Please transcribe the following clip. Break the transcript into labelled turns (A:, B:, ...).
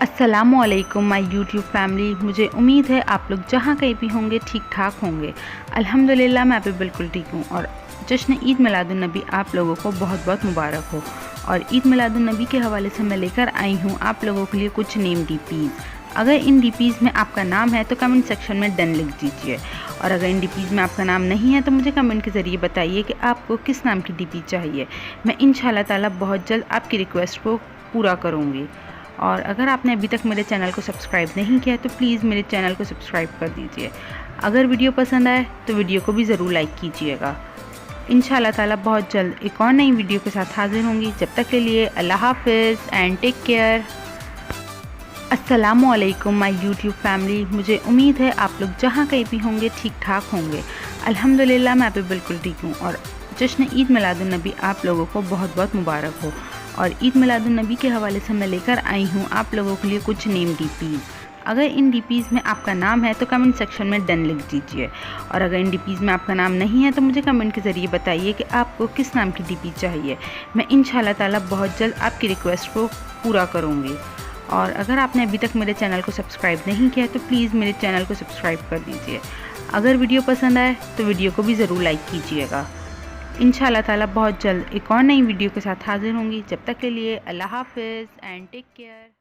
A: अस्सलामुअलैकुम my YouTube family. मुझे उम्मीद है आप लोग जहाँ कहीं भी होंगे ठीक ठाक होंगे। अल्हम्दुलिल्लाह मैं भी बिल्कुल ठीक हूँ। और जश्न ईद मिलादुन नबी आप लोगों को बहुत बहुत मुबारक हो। और ईद मिलादुन नबी के हवाले से मैं लेकर आई हूँ आप लोगों के लिए कुछ नेम डीपीज़। अगर इन डीपीज़ में आपका नाम है तो कमेंट सेक्शन में डन लिख दीजिए, और अगर इन डीपीज़ में आपका नाम नहीं है तो मुझे कमेंट के ज़रिए बताइए कि आपको किस नाम की डीपी चाहिए। मैं इंशाल्लाह ताला बहुत जल्द आपकी रिक्वेस्ट को पूरा करूँगी। और अगर आपने अभी तक मेरे चैनल को सब्सक्राइब नहीं किया तो प्लीज़ मेरे चैनल को सब्सक्राइब कर दीजिए। अगर वीडियो पसंद आए तो वीडियो को भी ज़रूर लाइक कीजिएगा। इंशाल्लाह ताला बहुत जल्द एक और नई वीडियो के साथ हाजिर होंगी। जब तक के लिए अल्लाह हाफ़िज़ एंड टेक केयर। अस्सलामुअलैकुम माय यूट्यूब फैमिली। मुझे उम्मीद है आप लोग जहाँ कहीं भी होंगे ठीक ठाक होंगे। अल्हम्दुलिल्लाह मैं भी बिल्कुल ठीक हूँ। और जश्न ईद मिलादुन नबी आप लोगों को बहुत बहुत मुबारक हो। और ईद मिलादुन नबी के हवाले से मैं लेकर आई हूँ आप लोगों के लिए कुछ नेम डीपीज़। अगर इन डीपीज़ में आपका नाम है तो कमेंट सेक्शन में डन लिख दीजिए, और अगर इन डीपीज़ में आपका नाम नहीं है तो मुझे कमेंट के ज़रिए बताइए कि आपको किस नाम की डीपी चाहिए। मैं इंशाल्लाह ताला बहुत जल्द आपकी रिक्वेस्ट को पूरा करूँगी। और अगर आपने अभी तक मेरे चैनल को सब्सक्राइब नहीं किया तो प्लीज़ मेरे चैनल को सब्सक्राइब कर दीजिए। अगर वीडियो पसंद आए तो वीडियो को भी ज़रूर लाइक कीजिएगा। इंशाल्लाह ताला बहुत जल्द एक और नई वीडियो के साथ हाजिर होंगी। जब तक के लिए अल्लाह हाफ़िज़ एंड टेक केयर।